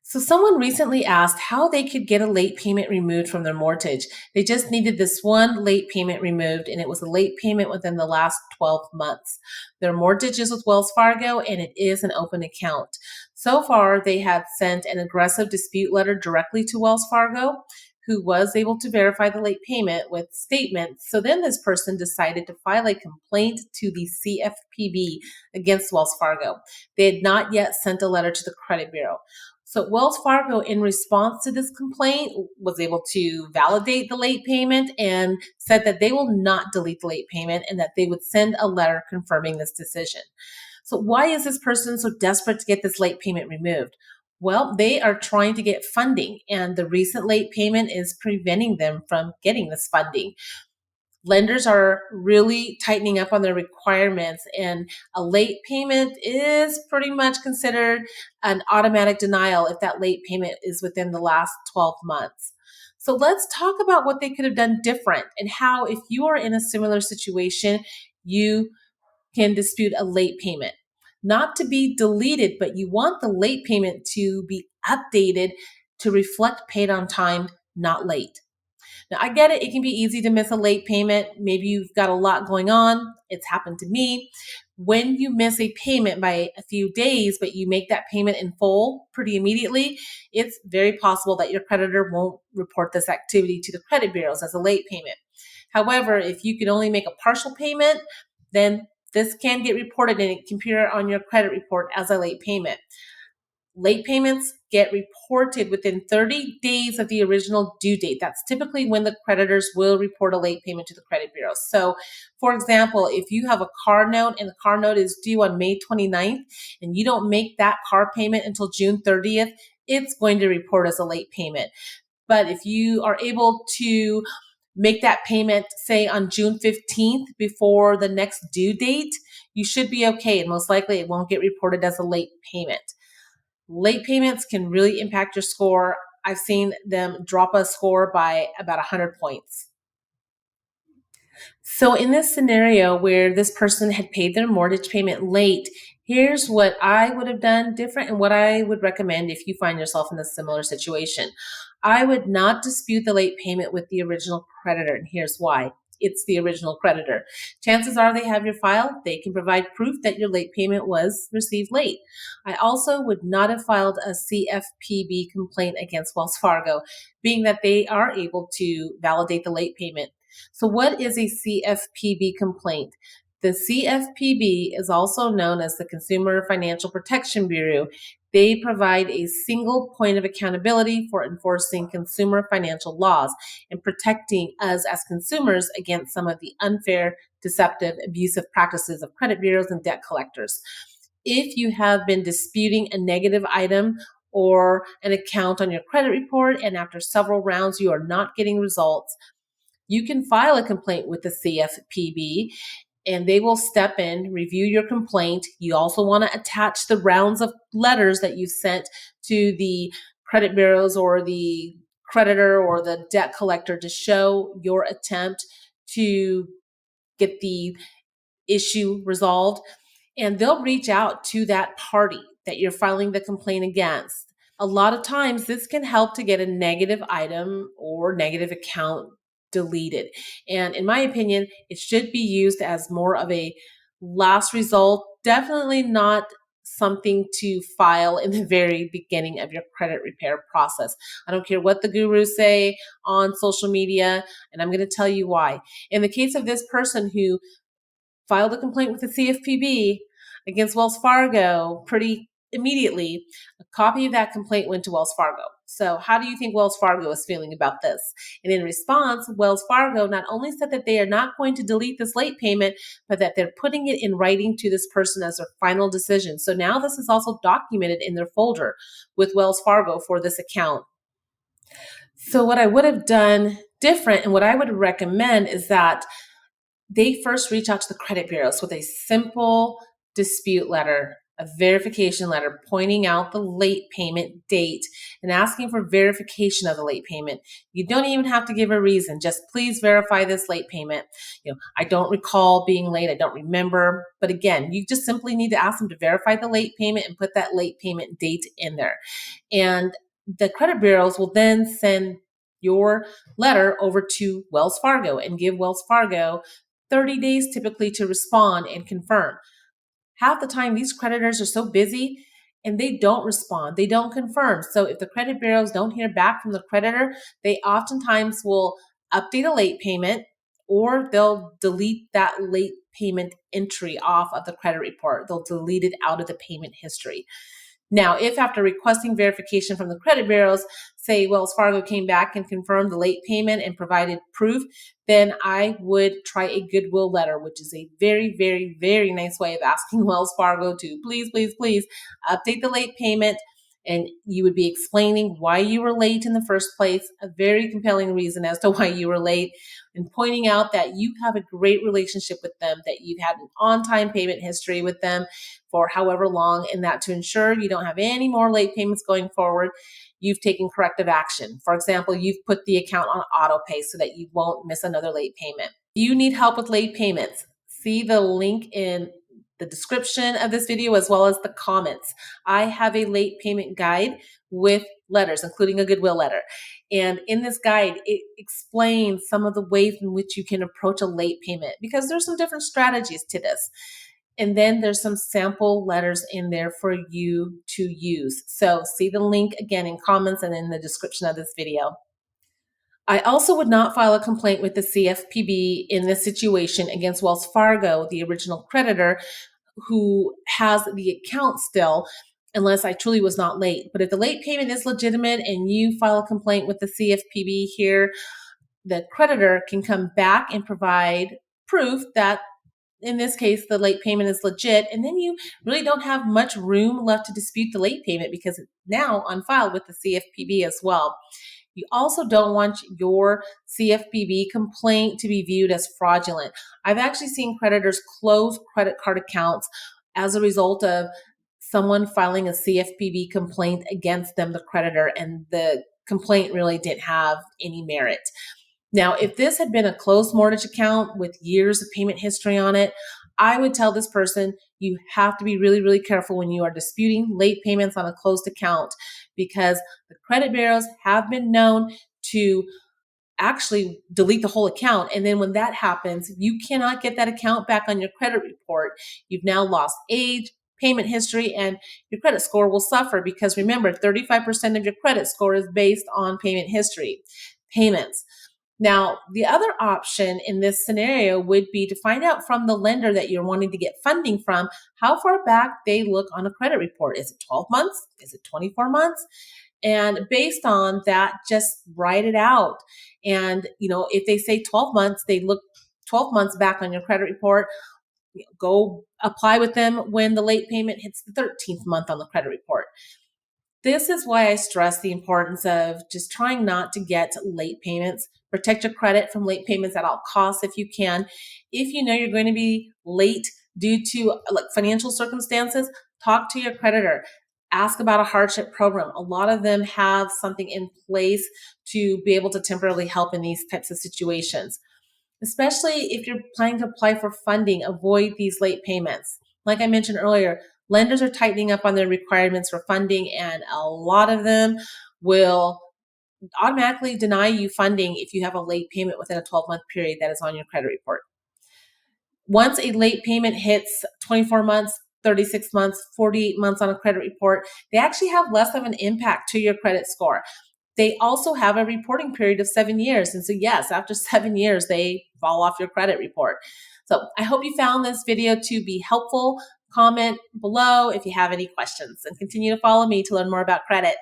So, someone recently asked how they could get a late payment removed from their mortgage. They just needed this one late payment removed, and it was a late payment within the last 12 months. Their mortgage is with Wells Fargo, and it is an open account. So far, they had sent an aggressive dispute letter directly to Wells Fargo, who was able to verify the late payment with statements. So then this person decided to file a complaint to the CFPB against Wells Fargo. They had not yet sent a letter to the credit bureau. So Wells Fargo, in response to this complaint, was able to validate the late payment and said that they will not delete the late payment and that they would send a letter confirming this decision. So why is this person so desperate to get this late payment removed? Well, they are trying to get funding, and the recent late payment is preventing them from getting this funding. Lenders are really tightening up on their requirements, and a late payment is pretty much considered an automatic denial if that late payment is within the last 12 months. So let's talk about what they could have done different and how, if you are in a similar situation, you can dispute a late payment. Not to be deleted, but you want the late payment to be updated to reflect paid on time, not late. Now, I get it. It can be easy to miss a late payment. Maybe you've got a lot going on. It's happened to me. When you miss a payment by a few days, but you make that payment in full pretty immediately, it's very possible that your creditor won't report this activity to the credit bureaus as a late payment. However, if you can only make a partial payment, then this can get reported and it can appear on your credit report as a late payment. Late payments get reported within 30 days of the original due date. That's typically when the creditors will report a late payment to the credit bureau. So, for example, if you have a car note and the car note is due on May 29th and you don't make that car payment until June 30th, it's going to report as a late payment. But if you are able to make that payment, say on June 15th before the next due date, you should be okay. And most likely it won't get reported as a late payment. Late payments can really impact your score. I've seen them drop a score by about 100 points. So, in this scenario where this person had paid their mortgage payment late, here's what I would have done different and what I would recommend if you find yourself in a similar situation. I would not dispute the late payment with the original creditor, and here's why. It's the original creditor. Chances are they have your file. They can provide proof that your late payment was received late. I also would not have filed a CFPB complaint against Wells Fargo, being that they are able to validate the late payment. So, what is a CFPB complaint? The CFPB is also known as the Consumer Financial Protection Bureau. They provide a single point of accountability for enforcing consumer financial laws and protecting us as consumers against some of the unfair, deceptive, abusive practices of credit bureaus and debt collectors. If you have been disputing a negative item or an account on your credit report, and after several rounds you are not getting results, you can file a complaint with the CFPB and they will step in, review your complaint. You also want to attach the rounds of letters that you sent to the credit bureaus or the creditor or the debt collector to show your attempt to get the issue resolved. And they'll reach out to that party that you're filing the complaint against. A lot of times, this can help to get a negative item or negative account deleted. And in my opinion, it should be used as more of a last result, definitely not something to file in the very beginning of your credit repair process. I don't care what the gurus say on social media, and I'm going to tell you why. In the case of this person who filed a complaint with the CFPB against Wells Fargo pretty immediately, a copy of that complaint went to Wells Fargo. So how do you think Wells Fargo is feeling about this? And in response, Wells Fargo not only said that they are not going to delete this late payment, but that they're putting it in writing to this person as their final decision. So now this is also documented in their folder with Wells Fargo for this account. So what I would have done different and what I would recommend is that they first reach out to the credit bureaus with a simple dispute letter, a verification letter pointing out the late payment date and asking for verification of the late payment. You don't even have to give a reason. Just please verify this late payment. I don't recall being late. I don't remember. But again, you just simply need to ask them to verify the late payment and put that late payment date in there. And the credit bureaus will then send your letter over to Wells Fargo and give Wells Fargo 30 days typically to respond and confirm. Half the time, these creditors are so busy and they don't respond, they don't confirm. So if the credit bureaus don't hear back from the creditor, they oftentimes will update a late payment or they'll delete that late payment entry off of the credit report. They'll delete it out of the payment history. Now, if after requesting verification from the credit bureaus, say Wells Fargo came back and confirmed the late payment and provided proof, then I would try a goodwill letter, which is a very, very, very nice way of asking Wells Fargo to please, please, please update the late payment. And you would be explaining why you were late in the first place, a very compelling reason as to why you were late, and pointing out that you have a great relationship with them, that you've had an on-time payment history with them for however long, and that to ensure you don't have any more late payments going forward, you've taken corrective action. For example, you've put the account on auto pay so that you won't miss another late payment. If you need help with late payments, see the link in the description of this video as well as the comments. I have a late payment guide with letters, including a goodwill letter. And in this guide, it explains some of the ways in which you can approach a late payment because there's some different strategies to this. And then there's some sample letters in there for you to use. So see the link again in comments and in the description of this video. I also would not file a complaint with the CFPB in this situation against Wells Fargo, the original creditor, who has the account still, unless I truly was not late. But if the late payment is legitimate and you file a complaint with the CFPB here, the creditor can come back and provide proof that in this case, the late payment is legit, and then you really don't have much room left to dispute the late payment because it's now on file with the CFPB as well. You also don't want your CFPB complaint to be viewed as fraudulent. I've actually seen creditors close credit card accounts as a result of someone filing a CFPB complaint against them, the creditor, and the complaint really didn't have any merit. Now, if this had been a closed mortgage account with years of payment history on it, I would tell this person you have to be really, really careful when you are disputing late payments on a closed account because the credit bureaus have been known to actually delete the whole account. And then when that happens, you cannot get that account back on your credit report. You've now lost age, payment history, and your credit score will suffer because remember, 35% of your credit score is based on payment history, payments. Now, the other option in this scenario would be to find out from the lender that you're wanting to get funding from how far back they look on a credit report. Is it 12 months? Is it 24 months? And based on that, just write it out. And, if they say 12 months, they look 12 months back on your credit report, go apply with them when the late payment hits the 13th month on the credit report. This is why I stress the importance of just trying not to get late payments. Protect your credit from late payments at all costs if you can. If you know you're going to be late due to financial circumstances, talk to your creditor. Ask about a hardship program. A lot of them have something in place to be able to temporarily help in these types of situations. Especially if you're planning to apply for funding, avoid these late payments. Like I mentioned earlier, lenders are tightening up on their requirements for funding, and a lot of them will automatically deny you funding if you have a late payment within a 12-month period that is on your credit report. Once a late payment hits 24 months, 36 months, 48 months on a credit report, they actually have less of an impact to your credit score. They also have a reporting period of 7 years. And so yes, after 7 years, they fall off your credit report. So I hope you found this video to be helpful. Comment below if you have any questions and continue to follow me to learn more about credit.